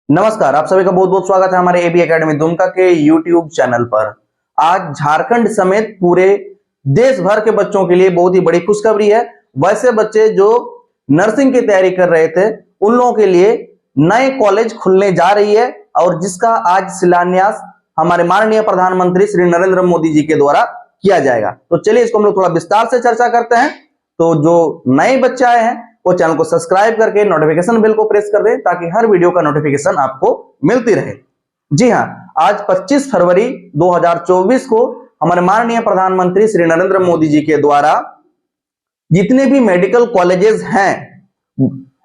नमस्कार, आप सभी का बहुत बहुत स्वागत है हमारे एबी एकेडमी दुमका के यूट्यूब चैनल पर। आज झारखंड समेत पूरे देश भर के बच्चों के लिए बहुत ही बड़ी खुशखबरी है। वैसे बच्चे जो नर्सिंग की तैयारी कर रहे थे उन लोगों के लिए नए कॉलेज खुलने जा रही है और जिसका आज शिलान्यास हमारे माननीय प्रधानमंत्री श्री नरेंद्र मोदी जी के द्वारा किया जाएगा। तो चलिए इसको हम लोग थोड़ा विस्तार से चर्चा करते हैं। तो जो नए बच्चे आए हैं वो चैनल को सब्सक्राइब करके नोटिफिकेशन बेल को प्रेस कर दें ताकि हर वीडियो का नोटिफिकेशन आपको मिलती रहे। जी हां, आज 25 फरवरी 2024 को हमारे माननीय प्रधानमंत्री श्री नरेंद्र मोदी जी के द्वारा जितने भी मेडिकल कॉलेजेस हैं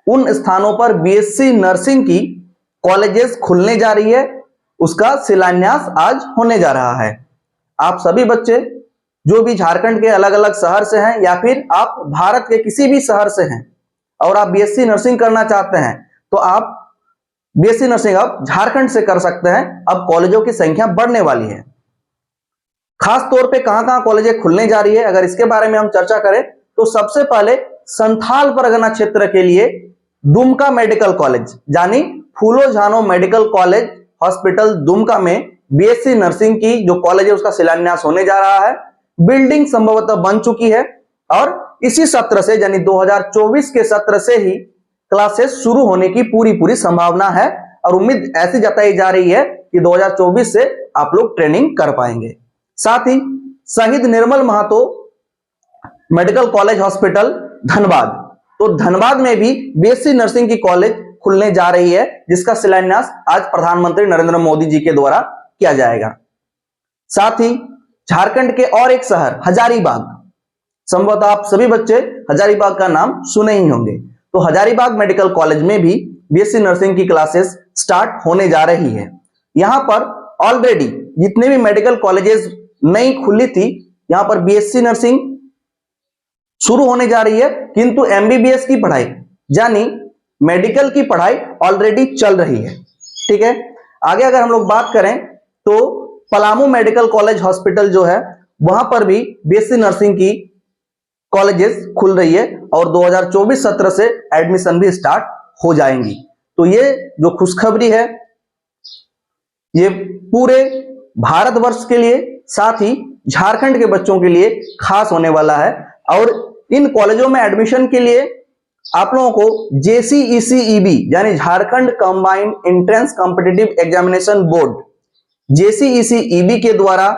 उन स्थानों पर बीएससी नर्सिंग की कॉलेजेस खुलने जा रही है, उसका शिलान्यास आज होने जा रहा है। आप सभी बच्चे जो भी झारखंड के अलग अलग शहर से हैं या फिर आप भारत के किसी भी शहर से हैं और आप बीएससी नर्सिंग करना चाहते हैं तो आप बीएससी नर्सिंग अब झारखंड से कर सकते हैं। अब कॉलेजों की संख्या बढ़ने वाली है। खास तौर पे कहां-कहां कॉलेजें खुलने जा रही है, अगर इसके बारे में हम चर्चा करें तो सबसे पहले संथाल परगना क्षेत्र के लिए दुमका मेडिकल कॉलेज यानी फूलो झानो मेडिकल कॉलेज हॉस्पिटल दुमका में बीएससी नर्सिंग की जो कॉलेज है उसका शिलान्यास होने जा रहा है। बिल्डिंग संभवतः बन चुकी है और इसी सत्र से यानी 2024 के सत्र से ही क्लासेस शुरू होने की पूरी संभावना है और उम्मीद ऐसी जताई जा रही है कि 2024 से आप लोग ट्रेनिंग कर पाएंगे। साथ ही शहीद Nirmal Mahato medical college hospital Dhanbad, तो धनबाद में भी बीएससी नर्सिंग की कॉलेज खुलने जा रही है जिसका शिलान्यास आज प्रधानमंत्री नरेंद्र मोदी जी के द्वारा किया जाएगा। साथ ही झारखंड के और एक शहर हजारीबाग, संभवतः आप सभी बच्चे हजारीबाग का नाम सुने ही होंगे, तो हजारीबाग मेडिकल कॉलेज में भी बीएससी नर्सिंग की क्लासेस स्टार्ट होने जा रही है। यहां पर ऑलरेडी जितने भी मेडिकल कॉलेजेस नई खुली थी यहां पर बीएससी नर्सिंग शुरू होने जा रही है, किंतु एमबीबीएस की पढ़ाई यानी मेडिकल की पढ़ाई ऑलरेडी चल रही है। ठीक है, आगे अगर हम लोग बात करें तो पलामू मेडिकल कॉलेज हॉस्पिटल जो है वहां पर भी बीएससी नर्सिंग की कॉलेजेस खुल रही है और 2024 सत्र से एडमिशन भी स्टार्ट हो जाएंगी। तो ये जो खुशखबरी है ये पूरे भारतवर्ष के लिए साथ ही झारखंड के बच्चों के लिए खास होने वाला है। और इन कॉलेजों में एडमिशन के लिए आप लोगों को जेसीईसीईबी यानी Jharkhand combined entrance competitive examination board JCECEB के द्वारा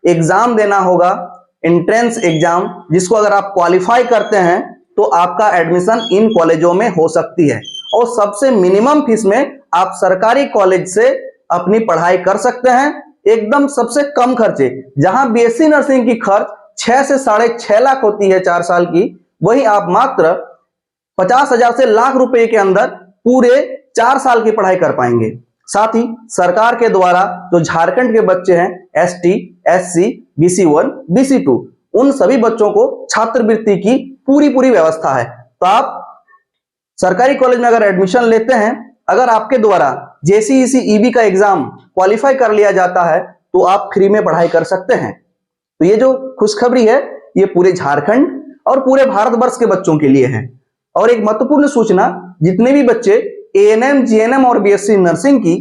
एग्जाम देना होगा, एंट्रेंस एग्जाम, जिसको अगर आप क्वालिफाई करते हैं तो आपका एडमिशन इन कॉलेजों में हो सकती है और सबसे मिनिमम फीस में आप सरकारी कॉलेज से अपनी पढ़ाई कर सकते हैं। एकदम सबसे कम खर्चे, जहां बीएससी नर्सिंग की खर्च 6 से 6.5 लाख होती है 4 साल की, वहीं आप मात्र 50,000 से लाख रुपए के अंदर पूरे 4 साल की पढ़ाई कर पाएंगे। साथ ही सरकार के द्वारा जो झारखंड के बच्चे हैं एसटी, एससी, BC1, BC2 उन सभी बच्चों को छात्रवृत्ति की पूरी व्यवस्था है। तो आप सरकारी कॉलेज में अगर एडमिशन लेते हैं, अगर आपके द्वारा जेसीईसीईबी का एग्जाम क्वालिफाई कर लिया जाता है तो आप फ्री में पढ़ाई कर सकते हैं। तो ये जो खुशखबरी है ये पूरे झारखंड और पूरे भारतवर्ष के बच्चों के लिए है। और एक महत्वपूर्ण सूचना, जितने भी बच्चे एएनएम, जीएनएम और बीएससी नर्सिंग की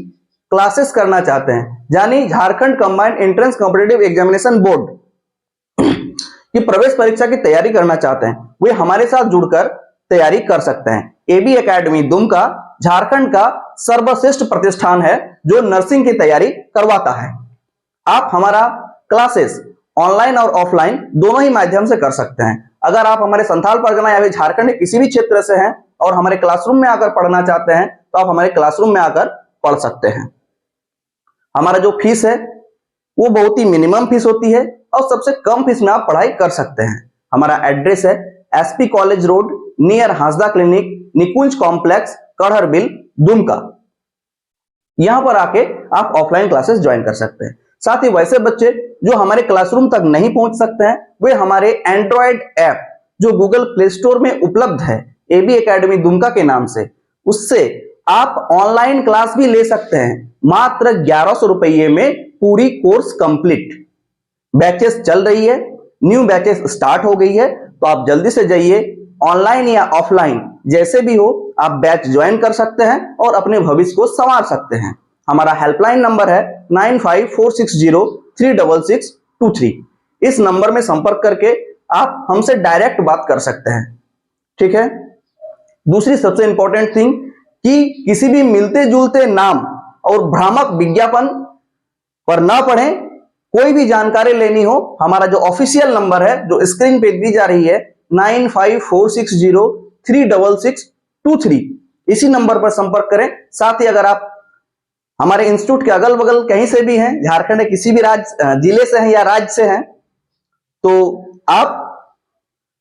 क्लासेस करना चाहते हैं यानी Jharkhand combined entrance competitive examination board की प्रवेश परीक्षा की तैयारी करना चाहते हैं, वे हमारे साथ जुड़कर तैयारी कर सकते हैं। एबी एकेडमी दुमका झारखंड का सर्वश्रेष्ठ प्रतिष्ठान है जो नर्सिंग की तैयारी करवाता है। आप हमारा क्लासेस ऑनलाइन और ऑफलाइन दोनों ही माध्यम से कर सकते हैं। अगर आप हमारे संथाल परगना या फिर झारखंड के किसी भी क्षेत्र से हैं और हमारे क्लासरूम में आकर पढ़ना चाहते हैं तो आप हमारे क्लासरूम में आकर पढ़ सकते हैं। हमारा जो फीस है वो बहुत ही मिनिमम फीस होती है और सबसे कम फीस में आप पढ़ाई कर सकते हैं। हमारा एड्रेस है SP college road near Hansda clinic, Nikunj complex, Kadharbil, Dumka. यहां पर आके आप ऑफलाइन क्लासेस ज्वाइन कर सकते हैं। साथ ही वैसे बच्चे जो हमारे क्लासरूम तक नहीं पहुंच सकते हैं वे हमारे एंड्रॉयड ऐप जो गूगल प्ले स्टोर में उपलब्ध है एबी एकेडमी दुमका के नाम से, उससे आप ऑनलाइन क्लास भी ले सकते हैं मात्र 1100 रुपये में पूरी कोर्स कंप्लीट। बैचेस चल रही है, न्यू बैचेस स्टार्ट हो गई है, तो आप जल्दी से जाइए ऑनलाइन या ऑफलाइन जैसे भी हो आप बैच ज्वाइन कर सकते हैं और अपने भविष्य को संवार सकते हैं। हमारा हेल्पलाइन नंबर है 9546036623। इस नंबर में संपर्क करके आप हमसे डायरेक्ट बात कर सकते हैं। ठीक है। दूसरी सबसे इंपॉर्टेंट थिंग कि किसी भी मिलते जुलते नाम और भ्रामक विज्ञापन पर ना पढ़ें। कोई भी जानकारी लेनी हो हमारा जो ऑफिशियल नंबर है जो स्क्रीन पे दी जा रही है 9546036623, इसी नंबर पर संपर्क करें। साथ ही अगर आप हमारे इंस्टीट्यूट के अगल बगल कहीं से भी हैं, झारखंड के किसी भी जिले से हैं या राज्य से हैं, तो आप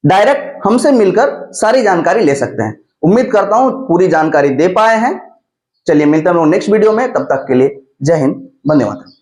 डायरेक्ट हमसे मिलकर सारी जानकारी ले सकते हैं। उम्मीद करता हूं पूरी जानकारी दे पाए हैं। चलिए मिलते हैं नेक्स्ट वीडियो में, तब तक के लिए जय हिंद, वंदे मातरम।